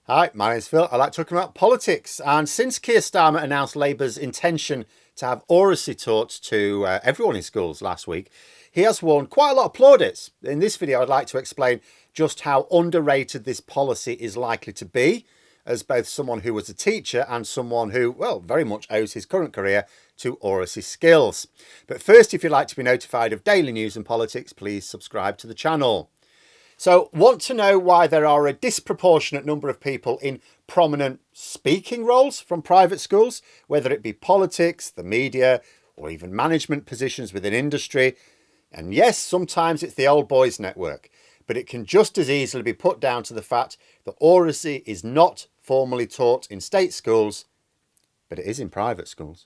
Hi, my name's Phil. I like talking about politics. And since Keir Starmer announced Labour's intention to have Oracy taught to everyone in schools last week, he has won quite a lot of plaudits. In this video, I'd like to explain just how underrated this policy is likely to be, as both someone who was a teacher and someone who, well, very much owes his current career to Oracy skills. But first, if you'd like to be notified of daily news and politics, please subscribe to the channel. So, want to know why there are a disproportionate number of people in prominent speaking roles from private schools, whether it be politics, the media, or even management positions within industry? And yes, sometimes it's the old boys network, but it can just as easily be put down to the fact that Oracy is not formally taught in state schools, but it is in private schools.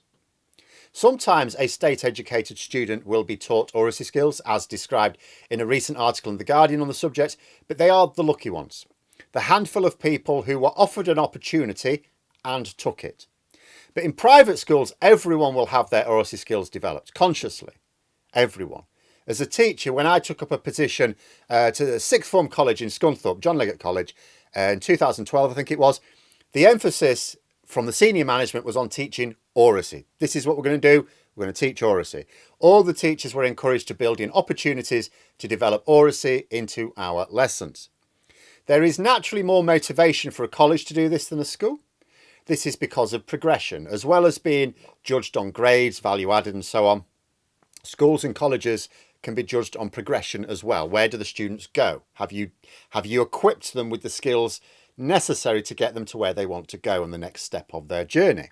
Sometimes a state-educated student will be taught Oracy skills, as described in a recent article in The Guardian on the subject, but they are the lucky ones. The handful of people who were offered an opportunity and took it. But in private schools, everyone will have their Oracy skills developed, consciously. Everyone. As a teacher, when I took up a position to the sixth form college in Scunthorpe, John Leggett College, in 2012, I think it was, the emphasis from the senior management was on teaching Oracy. This is what we're going to do. We're going to teach Oracy. All the teachers were encouraged to build in opportunities to develop Oracy into our lessons. There is naturally more motivation for a college to do this than a school. This is because of progression, as well as being judged on grades, value added and so on. Schools and colleges can be judged on progression as well. Where do the students go? Have you equipped them with the skills necessary to get them to where they want to go on the next step of their journey?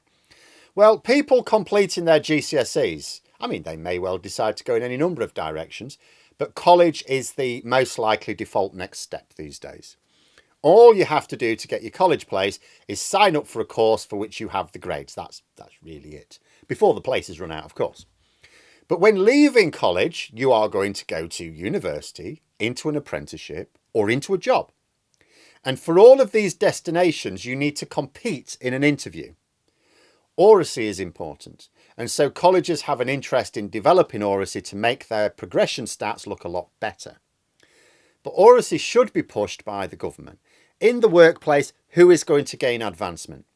Well, people completing their GCSEs, they may well decide to go in any number of directions, but college is the most likely default next step these days. All you have to do to get your college place is sign up for a course for which you have the grades. That's really it. Before the places run out, of course. But when leaving college, you are going to go to university, into an apprenticeship, or into a job. And for all of these destinations, you need to compete in an interview. Oracy is important, and so colleges have an interest in developing Oracy to make their progression stats look a lot better. But Oracy should be pushed by the government. In the workplace, who is going to gain advancement?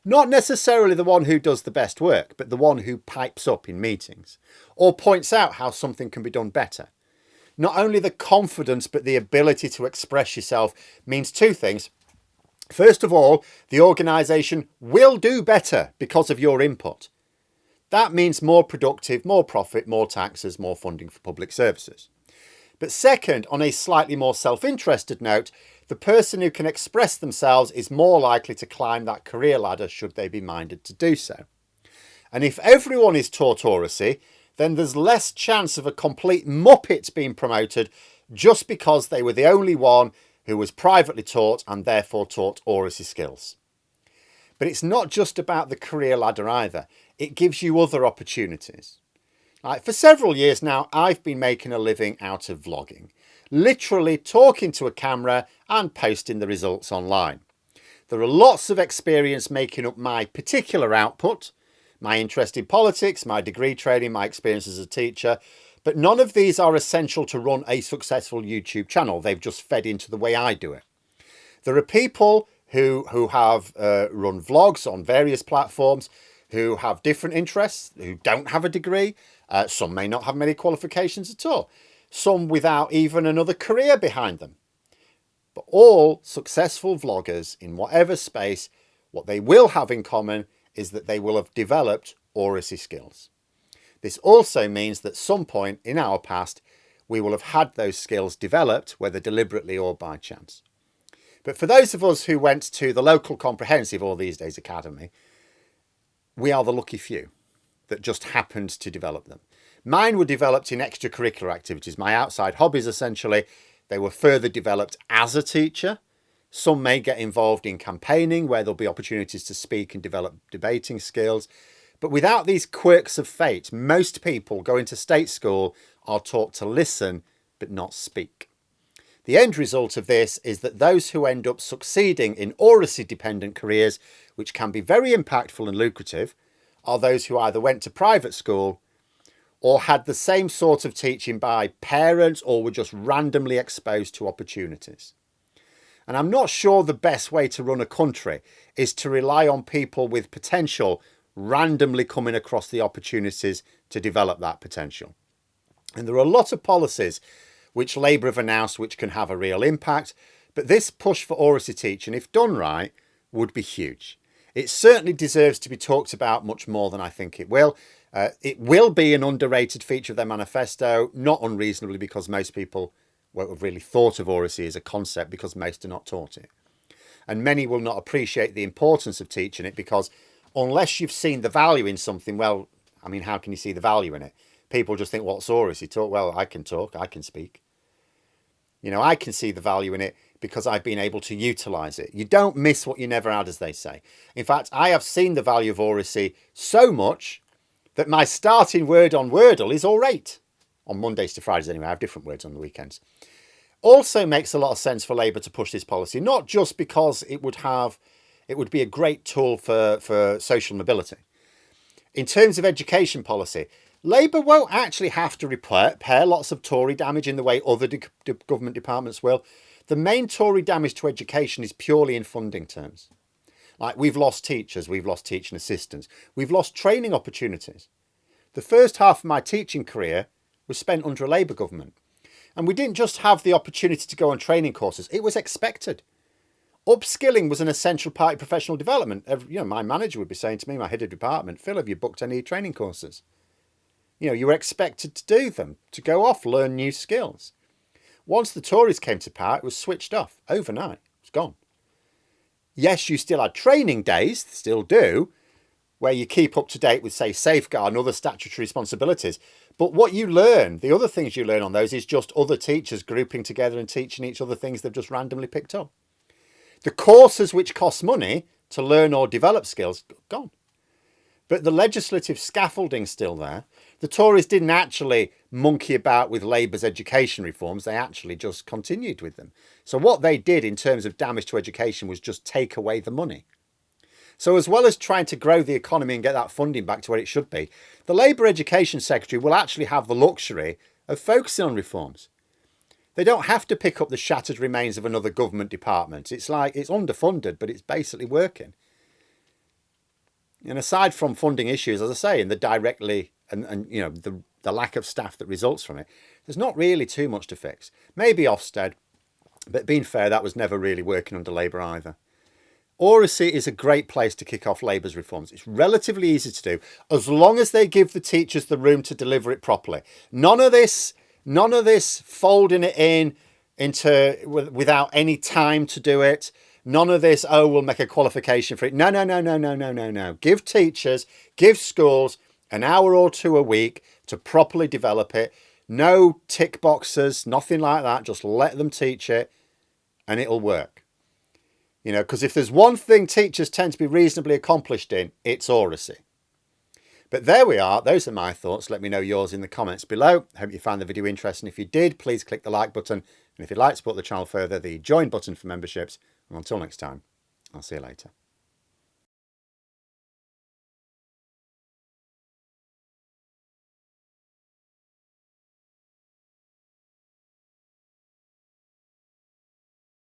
Not necessarily the one who does the best work, but the one who pipes up in meetings or points out how something can be done better. Not only the confidence, but the ability to express yourself means two things. First of all, the organisation will do better because of your input. That means more productive, more profit, more taxes, more funding for public services. But second, on a slightly more self-interested note, the person who can express themselves is more likely to climb that career ladder should they be minded to do so. And if everyone is taught Oracy, then there's less chance of a complete muppet being promoted just because they were the only one who was privately taught and therefore taught Oracy skills. But it's not just about the career ladder either. It gives you other opportunities. For several years now, I've been making a living out of vlogging, literally talking to a camera and posting the results online. There are lots of experience making up my particular output, my interest in politics, my degree training, my experience as a teacher, but none of these are essential to run a successful YouTube channel. They've just fed into the way I do it. There are people who have run vlogs on various platforms, who have different interests, who don't have a degree. Some may not have many qualifications at all. Some without even another career behind them. But all successful vloggers in whatever space, what they will have in common is that they will have developed Oracy skills. This also means that at some point in our past, we will have had those skills developed, whether deliberately or by chance. But for those of us who went to the local comprehensive, or these days academy, we are the lucky few that just happened to develop them. Mine were developed in extracurricular activities, my outside hobbies essentially. They were further developed as a teacher. Some may get involved in campaigning where there'll be opportunities to speak and develop debating skills. But without these quirks of fate, most people going to state school are taught to listen but not speak. The end result of this is that those who end up succeeding in Oracy-dependent careers, which can be very impactful and lucrative, are those who either went to private school or had the same sort of teaching by parents or were just randomly exposed to opportunities. And I'm not sure the best way to run a country is to rely on people with potential randomly coming across the opportunities to develop that potential. And there are a lot of policies which Labour have announced which can have a real impact, but this push for Oracy teaching, if done right, would be huge. It certainly deserves to be talked about much more than I think it will. It will be an underrated feature of their manifesto, not unreasonably, because most people won't have really thought of Oracy as a concept because most are not taught it. And many will not appreciate the importance of teaching it because unless you've seen the value in something, well, I mean, how can you see the value in it? People just think, what's Oracy? Talk? Well, I can talk, I can speak. You know, I can see the value in it because I've been able to utilise it. You don't miss what you never had, as they say. In fact, I have seen the value of Oracy so much that my starting word on Wordle is orate. On Mondays to Fridays anyway, I have different words on the weekends. Also makes a lot of sense for Labour to push this policy, not just because it would be a great tool for social mobility. In terms of education policy, Labour won't actually have to repair lots of Tory damage in the way other government departments will. The main Tory damage to education is purely in funding terms. Like, we've lost teachers, we've lost teaching assistants, we've lost training opportunities. The first half of my teaching career was spent under a Labour government. And we didn't just have the opportunity to go on training courses, it was expected. Upskilling was an essential part of professional development. My manager would be saying to me, my head of department, Phil, have you booked any training courses? You were expected to do them, to go off, learn new skills. Once the Tories came to power, it was switched off overnight. It's gone. Yes, you still had training days, still do, where you keep up to date with, say, safeguard and other statutory responsibilities. But what you learn, the other things you learn on those is just other teachers grouping together and teaching each other things they've just randomly picked up. The courses which cost money to learn or develop skills, gone. But the legislative scaffolding's still there. The Tories didn't actually monkey about with Labour's education reforms. They actually just continued with them. So what they did in terms of damage to education was just take away the money. So as well as trying to grow the economy and get that funding back to where it should be, the Labour Education Secretary will actually have the luxury of focusing on reforms. They don't have to pick up the shattered remains of another government department. It's like it's underfunded, but it's basically working. And aside from funding issues, as I say, and the directly and the lack of staff that results from it, there's not really too much to fix. Maybe Ofsted, but being fair, that was never really working under Labour either. Oracy is a great place to kick off Labour's reforms. It's relatively easy to do, as long as they give the teachers the room to deliver it properly. None of this folding it into without any time to do it. None of this, we'll make a qualification for it. No. Give teachers, give schools an hour or two a week to properly develop it. No tick boxes, nothing like that. Just let them teach it and it'll work. Because if there's one thing teachers tend to be reasonably accomplished in, it's Oracy. But there we are. Those are my thoughts. Let me know yours in the comments below. Hope you found the video interesting. If you did, please click the like button. And if you'd like to support the channel further, the join button for memberships. And until next time, I'll see you later.